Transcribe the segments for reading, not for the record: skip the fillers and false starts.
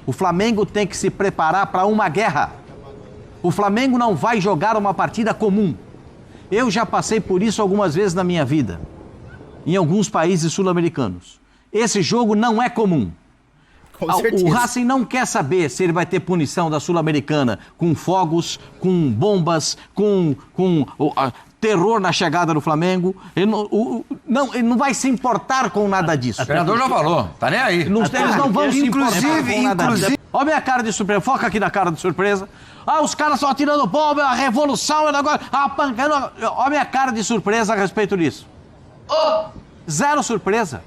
O Flamengo tem que se preparar para uma guerra. O Flamengo não vai jogar uma partida comum. Eu já passei por isso algumas vezes na minha vida, em alguns países sul-americanos. Esse jogo não é comum. O Racing não quer saber se ele vai ter punição da Sul-Americana com fogos, com bombas, com terror na chegada do Flamengo. Ele não vai se importar com nada disso. O treinador já falou, tá nem aí. Eles não vão se importar com nada disso. Olha a minha cara de surpresa, foca aqui na cara de surpresa. Os caras estão atirando bomba, a revolução, o negócio, a pancada. Olha a minha cara de surpresa a respeito disso. Zero surpresa.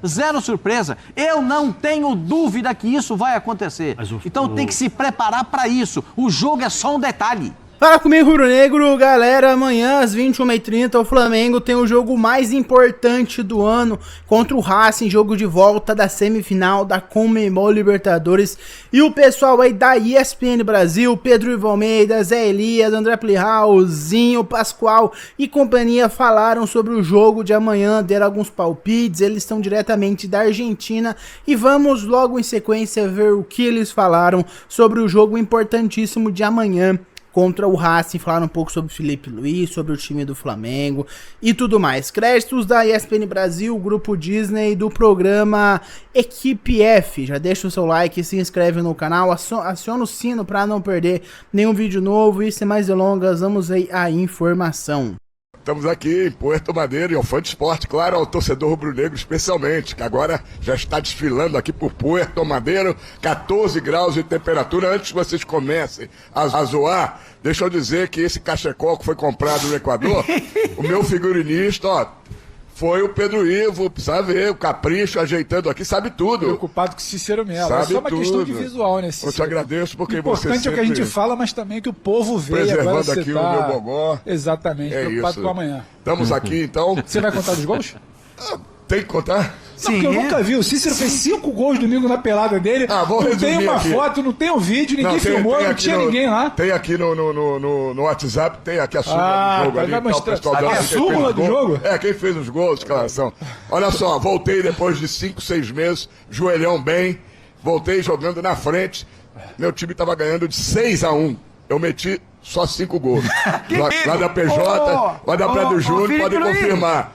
Zero surpresa. Eu não tenho dúvida que isso vai acontecer. Então tem que se preparar para isso. O jogo é só um detalhe. Fala comigo, Rubro Negro, galera. Amanhã às 21h30 o Flamengo tem o jogo mais importante do ano contra o Racing, jogo de volta da semifinal da Conmebol Libertadores. E o pessoal aí da ESPN Brasil, Pedro Ivo Almeida, Zé Elias, André Plihal, Zinho, Pascoal e companhia falaram sobre o jogo de amanhã, deram alguns palpites, eles estão diretamente da Argentina e vamos logo em sequência ver o que eles falaram sobre o jogo importantíssimo de amanhã contra o Racing. Falaram um pouco sobre o Felipe Luiz, sobre o time do Flamengo e tudo mais. Créditos da ESPN Brasil, Grupo Disney, do programa Equipe F. Já deixa o seu like, se inscreve no canal, aciona o sino para não perder nenhum vídeo novo e sem mais delongas, vamos aí à informação. Estamos aqui em Puerto Madeiro e ao fã de esporte, claro, ao torcedor rubro-negro especialmente, que agora já está desfilando aqui por Puerto Madeiro, 14 graus de temperatura. Antes que vocês comecem a zoar, deixa eu dizer que esse cachecol que foi comprado no Equador, o meu figurinista, foi o Pedro Ivo, precisa ver, o Capricho ajeitando aqui, sabe tudo. Preocupado com o Cícero Melo. Sabe é só uma tudo. Questão de visual, né, Cícero? Eu te agradeço porque o você importante é o que a gente fala, mas também que o povo vê. Preservando aqui o meu gogó. Exatamente, preocupado isso. com amanhã. Estamos aqui, então. Você vai contar dos gols? Tem que contar? Não, porque eu nunca vi. O Cícero fez 5 gols domingo na pelada dele. Vou não tem uma aqui. Foto, não tem um vídeo, ninguém filmou, não tinha ninguém lá. Tem aqui no WhatsApp, tem aqui a súmula do jogo. Vai Ali, mostrar. a súmula do jogo? Quem fez os gols, escalação. Olha só, voltei depois de 5, 6 meses, joelhão bem, voltei jogando na frente. Meu time estava ganhando de 6-1. Eu meti só 5 gols. Lá da PJ, lá da Praia do Júnior, podem confirmar.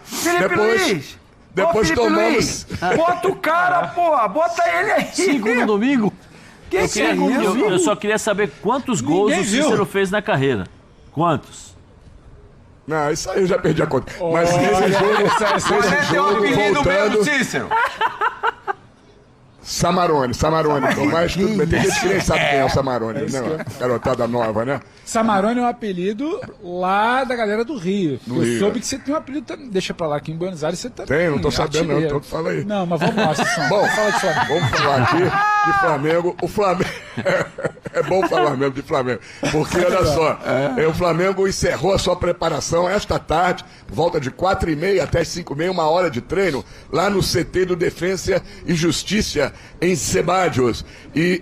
Depois tomamos. Bota o cara, porra! Bota ele aí! 5 no domingo? Eu só queria saber quantos gols o Cícero fez na carreira. Quantos? Não, isso aí eu já perdi a conta. Mas nesse jogo voltando... Cícero. Samarone. Mas tudo bem, tem gente que nem sabe quem é o Samarone. Garotada nova, né? Samarone é um apelido lá da galera do Rio. Soube que você tem um apelido também. Deixa pra lá, aqui em Buenos Aires você também. Tem, não tô sabendo não, então fala aí. Não, mas vamos lá, Cícero. Bom, fala de Flamengo. Vamos falar aqui de Flamengo. O Flamengo... É bom falar mesmo de Flamengo. Porque, olha só, o Flamengo encerrou a sua preparação esta tarde, por volta de 4h30 até 5h30, 1 hora de treino, lá no CT do Defensa e Justiça, em Sebadios. E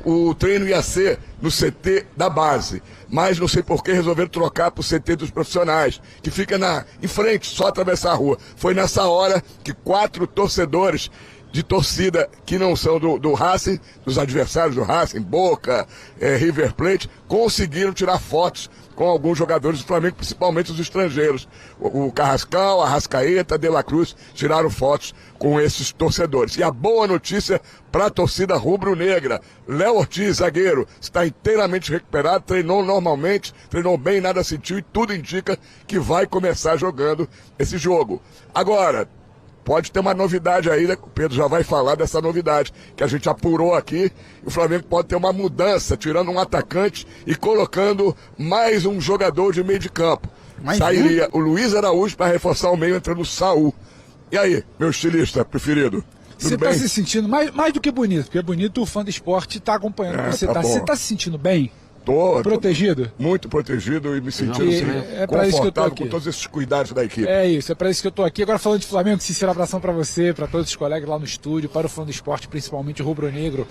o treino ia ser no CT da base, mas não sei por que resolveram trocar para o CT dos profissionais, que fica em frente, só atravessar a rua. Foi nessa hora que 4 torcedores de torcida que não são do Racing, dos adversários do Racing, Boca, River Plate, conseguiram tirar fotos com alguns jogadores do Flamengo, principalmente os estrangeiros. O Carrascal, Arrascaeta, De La Cruz tiraram fotos com esses torcedores. E a boa notícia para a torcida rubro-negra: Léo Ortiz, zagueiro, está inteiramente recuperado, treinou normalmente, treinou bem, nada sentiu e tudo indica que vai começar jogando esse jogo. Agora, pode ter uma novidade aí, né? O Pedro já vai falar dessa novidade, que a gente apurou aqui. O Flamengo pode ter uma mudança, tirando um atacante e colocando mais um jogador de meio de campo. Sairia o Luiz Araújo para reforçar o meio, entrando o Saul. E aí, meu estilista preferido? Você está se sentindo mais do que bonito, porque é bonito, o fã do esporte está acompanhando você. Você está se sentindo bem? Protegido? Muito protegido e me sentindo confortável com todos esses cuidados da equipe. É isso, é para isso que eu tô aqui. Agora falando de Flamengo, sincero abração para você, para todos os colegas lá no estúdio, para o fã do esporte, principalmente o rubro-negro,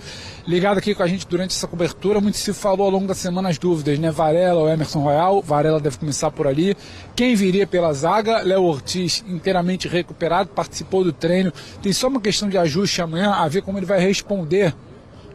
ligado aqui com a gente durante essa cobertura. Muito se falou ao longo da semana as dúvidas, né? Varela ou Emerson Royal, Varela deve começar por ali. Quem viria pela zaga? Léo Ortiz, inteiramente recuperado, participou do treino. Tem só uma questão de ajuste amanhã, a ver como ele vai responder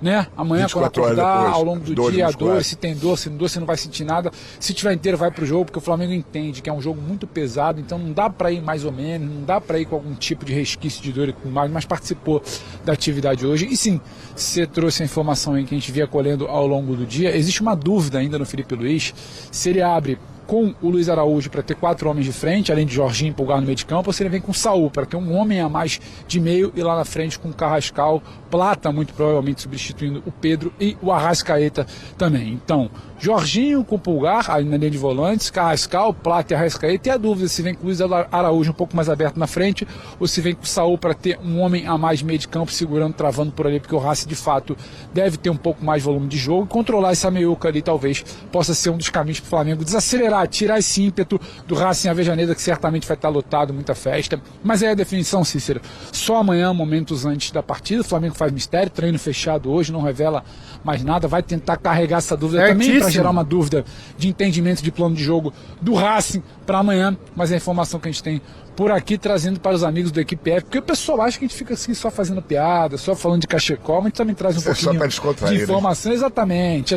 né? Amanhã, quando 24 horas acordar, depois, ao longo do dores dia, a musculares. dor, se tem dor, se não dor, você não vai sentir nada. Se tiver inteiro, vai pro jogo, porque o Flamengo entende que é um jogo muito pesado, então não dá para ir mais ou menos, não dá para ir com algum tipo de resquício de dor e tudo mais, mas participou da atividade hoje. E sim, você trouxe a informação aí que a gente via colhendo ao longo do dia. Existe uma dúvida ainda no Felipe Luiz, se ele abre com o Luiz Araújo para ter 4 homens de frente, além de Jorginho e Pulgar no meio de campo, ou se ele vem com o Saul para ter um homem a mais de meio e lá na frente com o Carrascal, Plata muito provavelmente substituindo o Pedro e o Arrascaeta também. Então, Jorginho com o Pulgar ali na linha de volantes, Carrascal, Plata e Arrascaeta, e a dúvida se vem com o Luiz Araújo um pouco mais aberto na frente ou se vem com o Saul para ter um homem a mais de meio de campo segurando, travando por ali, porque o Racing de fato deve ter um pouco mais volume de jogo e controlar essa meiuca ali talvez possa ser um dos caminhos para o Flamengo desacelerar, tirar esse ímpeto do Racing Avejaneda, que certamente vai estar lotado, muita festa. Mas é a definição, Cícero. Só amanhã, momentos antes da partida, o Flamengo faz mistério, treino fechado hoje, não revela mais nada, vai tentar carregar essa dúvida também para gerar uma dúvida de entendimento de plano de jogo do Racing para amanhã, mas é a informação que a gente tem por aqui, trazendo para os amigos do Equipe F, porque o pessoal acha que a gente fica assim só fazendo piada, só falando de cachecol, mas a gente também traz um pouquinho de informação. Exatamente.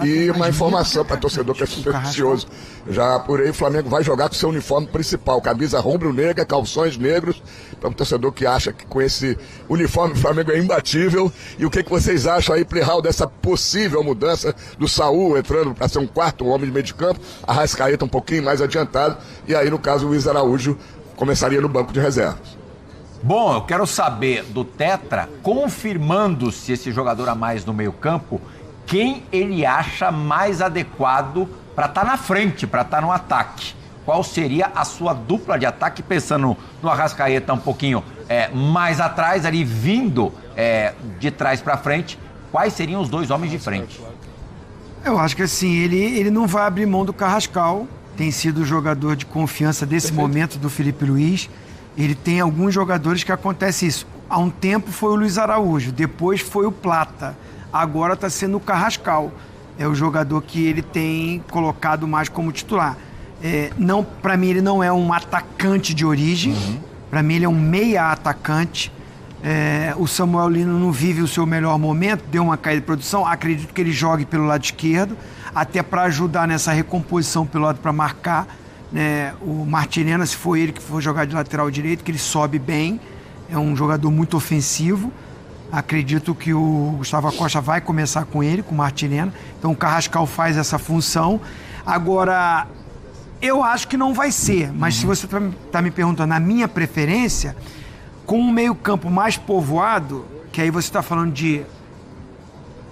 E uma informação para torcedor que é supersticioso. Já apurei, o Flamengo vai jogar com seu uniforme principal, camisa rubro-negra, calções negros, para um torcedor que acha que com esse uniforme o Flamengo é imbatível. E o que vocês acham aí, Plihal, dessa possível mudança do Saul entrando para ser um quarto homem de meio de campo, a Arrascaeta um pouquinho mais adiantado, e aí no caso o Luiz Araújo começaria no banco de reservas. Bom, eu quero saber do Tetra, confirmando-se esse jogador a mais no meio-campo, quem ele acha mais adequado para estar na frente, para estar no ataque. Qual seria a sua dupla de ataque, pensando no Arrascaeta um pouquinho mais atrás, ali vindo de trás para frente, quais seriam os 2 homens de frente? Eu acho que assim, ele não vai abrir mão do Carrascal, tem sido o jogador de confiança desse momento do Felipe Luiz. Ele tem alguns jogadores que acontece isso. Há um tempo foi o Luiz Araújo, depois foi o Plata, agora está sendo o Carrascal. É o jogador que ele tem colocado mais como titular. Para mim ele não é um atacante de origem, para mim ele é um meia atacante. O Samuel Lino não vive o seu melhor momento, deu uma caída de produção, acredito que ele jogue pelo lado esquerdo, até para ajudar nessa recomposição pelo lado para marcar, né? O Martinena, se for ele que for jogar de lateral direito, que ele sobe bem, é um jogador muito ofensivo. Acredito que o Gustavo Costa vai começar com ele, com o Martinena, então o Carrascal faz essa função. Agora, eu acho que não vai ser, mas se você está me perguntando a minha preferência, com um meio campo mais povoado, que aí você está falando de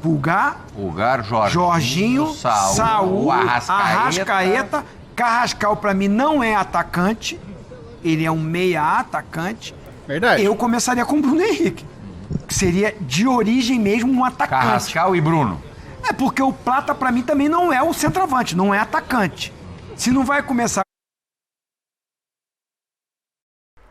Pulgar, Jorginho, Saul, Arrascaeta. Carrascal para mim não é atacante, ele é um meia atacante. Verdade. Eu começaria com o Bruno Henrique, que seria de origem mesmo um atacante. Carrascal e Bruno. Porque o Plata para mim também não é o centroavante, não é atacante. Se não vai começar...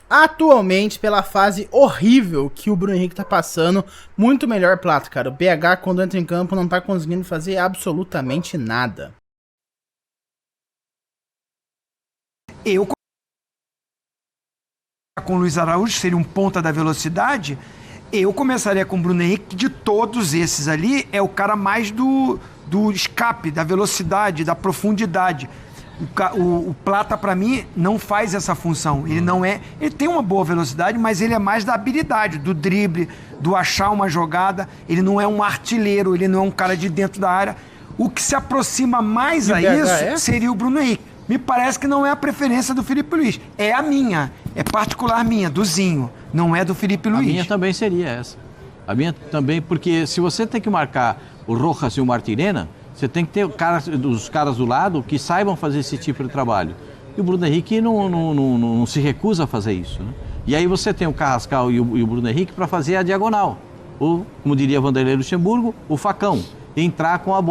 Atualmente, pela fase horrível que o Bruno Henrique tá passando, muito melhor Plata, cara. O BH, quando entra em campo, não tá conseguindo fazer absolutamente nada. Eu com o Luiz Araújo, seria um ponta da velocidade, eu começaria com o Bruno Henrique, que de todos esses ali, é o cara mais do escape, da velocidade, da profundidade. O Plata, para mim, não faz essa função. Ele não é... Ele tem uma boa velocidade, mas ele é mais da habilidade, do drible, do achar uma jogada. Ele não é um artilheiro, ele não é um cara de dentro da área. O que se aproxima mais a isso seria o Bruno Henrique. Me parece que não é a preferência do Felipe Luiz. É a minha. É particular minha, do Zinho. Não é do Felipe Luiz. A minha também seria essa. A minha também, porque se você tem que marcar o Rojas e o Martirena, você tem que ter os caras do lado que saibam fazer esse tipo de trabalho. E o Bruno Henrique não se recusa a fazer isso, né? E aí você tem o Carrascal e o Bruno Henrique para fazer a diagonal. Ou, como diria Vanderlei Luxemburgo, o facão. Entrar com a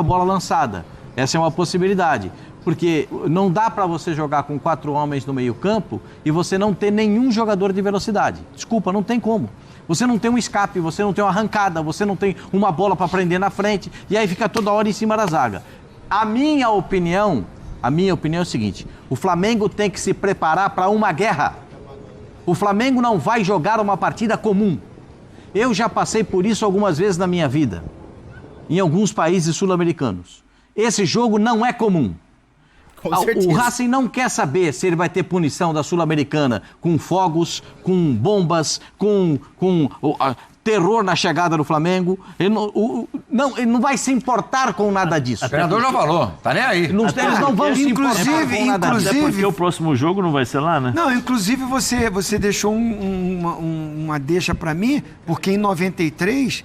bola lançada. Essa é uma possibilidade. Porque não dá para você jogar com 4 homens no meio campo e você não ter nenhum jogador de velocidade. Desculpa, não tem como. Você não tem um escape, você não tem uma arrancada, você não tem uma bola para prender na frente e aí fica toda hora em cima da zaga. A minha opinião é o seguinte: o Flamengo tem que se preparar para uma guerra. O Flamengo não vai jogar uma partida comum. Eu já passei por isso algumas vezes na minha vida, em alguns países sul-americanos. Esse jogo não é comum. O Racing não quer saber se ele vai ter punição da Sul-Americana com fogos, com bombas, com terror na chegada do Flamengo. Ele não vai se importar com nada disso. O treinador já falou, tá nem aí. Eles não vão se importar com nada disso. Até porque o próximo jogo não vai ser lá, né? Não, inclusive você deixou uma deixa pra mim, porque em 93...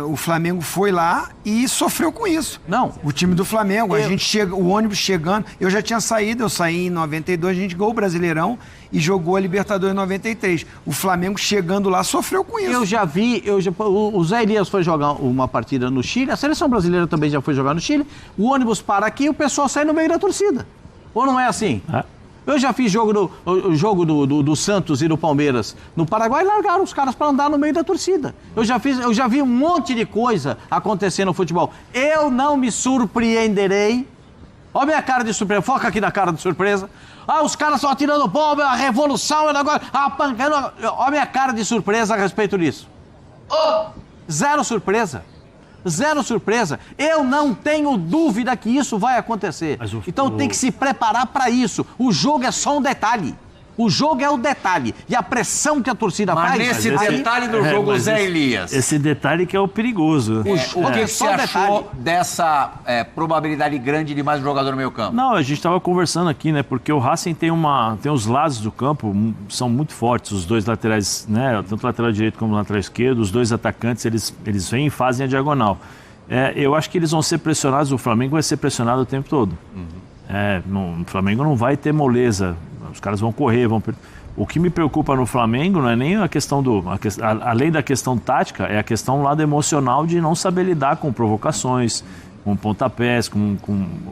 o Flamengo foi lá e sofreu com isso. Não. O time do Flamengo, o ônibus chegando, eu já tinha saído, eu saí em 92, a gente ganhou o Brasileirão e jogou a Libertadores em 93. O Flamengo chegando lá sofreu com isso. O Zé Elias foi jogar uma partida no Chile, a seleção brasileira também já foi jogar no Chile, o ônibus para aqui e o pessoal sai no meio da torcida. Ou não é assim? Eu já fiz jogo do Santos e do Palmeiras no Paraguai e largaram os caras para andar no meio da torcida. Eu já vi um monte de coisa acontecer no futebol. Eu não me surpreenderei. Olha a minha cara de surpresa. Foca aqui na cara de surpresa. Os caras estão atirando bomba, a revolução, o negócio, a pancada. Olha a minha cara de surpresa a respeito disso. Zero surpresa. Zero surpresa. Eu não tenho dúvida que isso vai acontecer. Então tem que se preparar para isso. O jogo é só um detalhe. O jogo é o detalhe. E a pressão que a torcida faz... Mas nesse detalhe do jogo, Zé Elias... Esse detalhe que é o perigoso. O que você achou dessa probabilidade grande de mais um jogador no meio campo? Não, a gente estava conversando aqui, né? Porque o Racing tem os lados do campo, são muito fortes. Os dois laterais, né? Tanto o lateral direito como o lateral esquerdo. Os dois atacantes, eles vêm e fazem a diagonal. Eu acho que eles vão ser pressionados. O Flamengo vai ser pressionado o tempo todo. O Flamengo não vai ter moleza. Os caras vão correr, O que me preocupa no Flamengo não é nem a questão além da questão tática, é a questão do lado emocional de não saber lidar com provocações, com pontapés,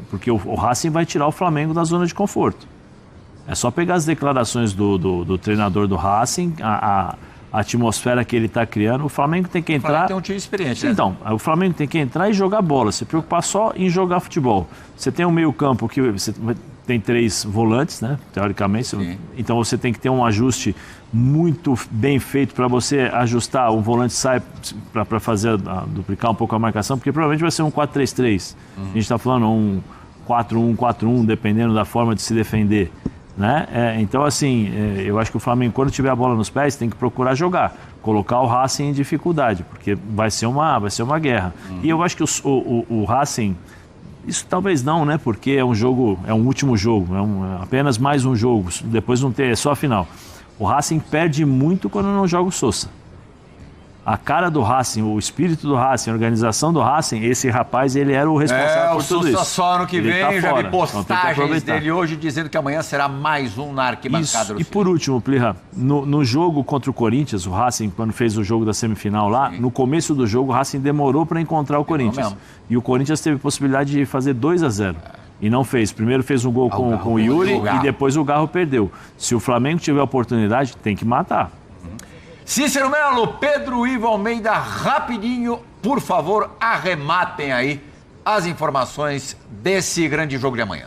porque o Racing vai tirar o Flamengo da zona de conforto. É só pegar as declarações do treinador do Racing, a atmosfera que ele está criando. O Flamengo tem que entrar... O Flamengo tem um time experiente, né? Então, o Flamengo tem que entrar e jogar bola, se preocupar só em jogar futebol. Você tem um meio campo que... Tem 3 volantes, né? Teoricamente. Sim. Então você tem que ter um ajuste muito bem feito para você ajustar. O volante sai para fazer duplicar um pouco a marcação, porque provavelmente vai ser um 4-3-3. A gente está falando um 4-1-4-1, dependendo da forma de se defender. Né? Então, assim, eu acho que o Flamengo, quando tiver a bola nos pés, tem que procurar jogar. Colocar o Racing em dificuldade, porque vai ser uma guerra. E eu acho que o Racing... Isso talvez não, né? Porque é um último jogo, apenas mais um jogo, depois não ter, é só a final. O Racing perde muito quando não joga o Sousa. A cara do Racing, o espírito do Racing, a organização do Racing, esse rapaz, ele era o responsável por tudo isso. O Sousa só ano que ele vem, tá já fora, vi postagens dele hoje dizendo que amanhã será mais um na arquibancada. E por último, Plirra, no jogo contra o Corinthians, o Racing, quando fez o jogo da semifinal lá, no começo do jogo, o Racing demorou para encontrar o Corinthians. E o Corinthians teve possibilidade de fazer 2-0. E não fez. Primeiro fez um gol com o Yuri e depois o Garro perdeu. Se o Flamengo tiver a oportunidade, tem que matar. Cícero Melo, Pedro Ivo Almeida, rapidinho, por favor, arrematem aí as informações desse grande jogo de amanhã.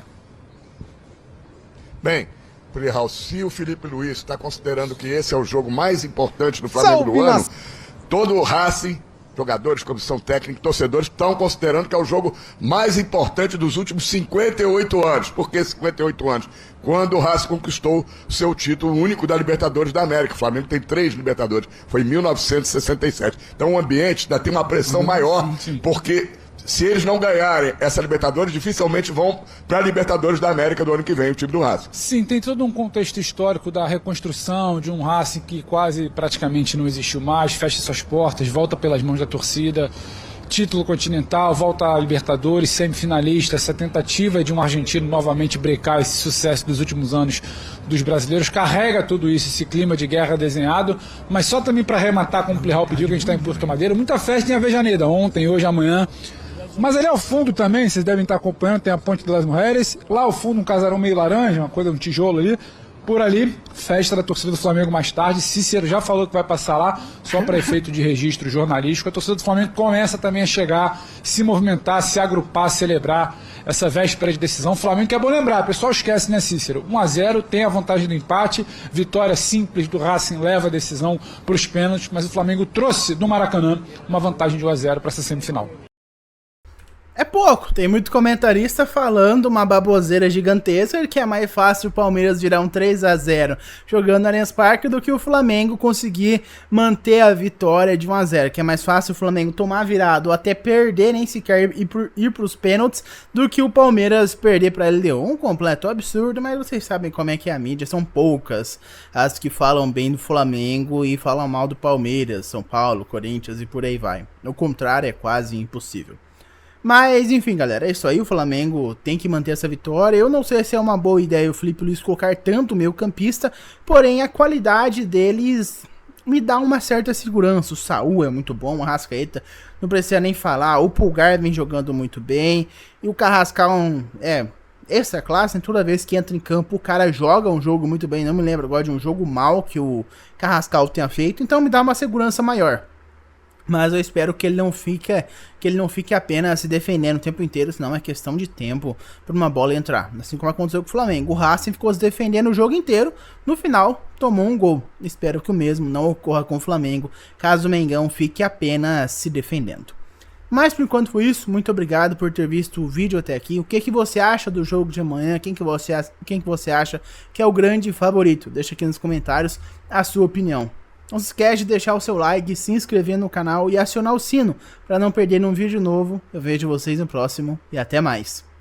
Bem, Plihal, se o Felipe Luiz está considerando que esse é o jogo mais importante do Flamengo do ano, todo o Racing, jogadores, comissão técnica, torcedores, estão considerando que é o jogo mais importante dos últimos 58 anos. Por que 58 anos? Quando o Racing conquistou seu título único da Libertadores da América. O Flamengo tem 3 Libertadores. Foi em 1967. Então o ambiente ainda tem uma pressão maior, porque se eles não ganharem essa Libertadores, dificilmente vão para a Libertadores da América do ano que vem, o time do Racing. Sim, tem todo um contexto histórico da reconstrução de um Racing que quase praticamente não existiu mais, fecha suas portas, volta pelas mãos da torcida, título continental, volta a Libertadores, semifinalista, essa tentativa de um argentino novamente brecar esse sucesso dos últimos anos dos brasileiros, carrega tudo isso, esse clima de guerra desenhado, mas só também para arrematar, como o Plihal pediu, que a gente está em Porto Madeira, muita festa em Avejaneda, ontem, hoje, amanhã. Mas ali ao fundo também, vocês devem estar acompanhando, tem a Ponte das Mulheres, lá ao fundo um casarão meio laranja, uma coisa, um tijolo ali, Por ali, festa da torcida do Flamengo mais tarde. Cícero já falou que vai passar lá, só para efeito de registro jornalístico. A torcida do Flamengo começa também a chegar, se movimentar, se agrupar, celebrar essa véspera de decisão. O Flamengo, que é bom lembrar, o pessoal esquece, né, Cícero? 1-0, tem a vantagem do empate, vitória simples do Racing leva a decisão para os pênaltis, mas o Flamengo trouxe do Maracanã uma vantagem de 1-0 para essa semifinal. É pouco, tem muito comentarista falando uma baboseira gigantesca que é mais fácil o Palmeiras virar um 3-0 jogando no Allianz Parque do que o Flamengo conseguir manter a vitória de 1-0, que é mais fácil o Flamengo tomar virado ou até perder, nem sequer ir para os pênaltis, do que o Palmeiras perder para a LDU. Um completo absurdo, mas vocês sabem como é que é a mídia, são poucas as que falam bem do Flamengo e falam mal do Palmeiras, São Paulo, Corinthians e por aí vai. O contrário é quase impossível. Mas, enfim, galera, é isso aí, o Flamengo tem que manter essa vitória. Eu não sei se é uma boa ideia o Felipe Luiz colocar tanto meio campista, porém a qualidade deles me dá uma certa segurança. O Saúl é muito bom, o Arrascaeta não precisa nem falar, o Pulgar vem jogando muito bem, e o Carrascal essa classe, toda vez que entra em campo o cara joga um jogo muito bem. Não me lembro agora de um jogo mal que o Carrascal tenha feito, então me dá uma segurança maior. Mas eu espero que ele não fique apenas se defendendo o tempo inteiro, senão é questão de tempo para uma bola entrar. Assim como aconteceu com o Flamengo. O Racing ficou se defendendo o jogo inteiro, no final tomou um gol. Espero que o mesmo não ocorra com o Flamengo, caso o Mengão fique apenas se defendendo. Mas por enquanto foi isso, muito obrigado por ter visto o vídeo até aqui. O que você acha do jogo de amanhã? Quem que você acha que é o grande favorito? Deixa aqui nos comentários a sua opinião. Não se esquece de deixar o seu like, se inscrever no canal e acionar o sino para não perder nenhum vídeo novo. Eu vejo vocês no próximo e até mais.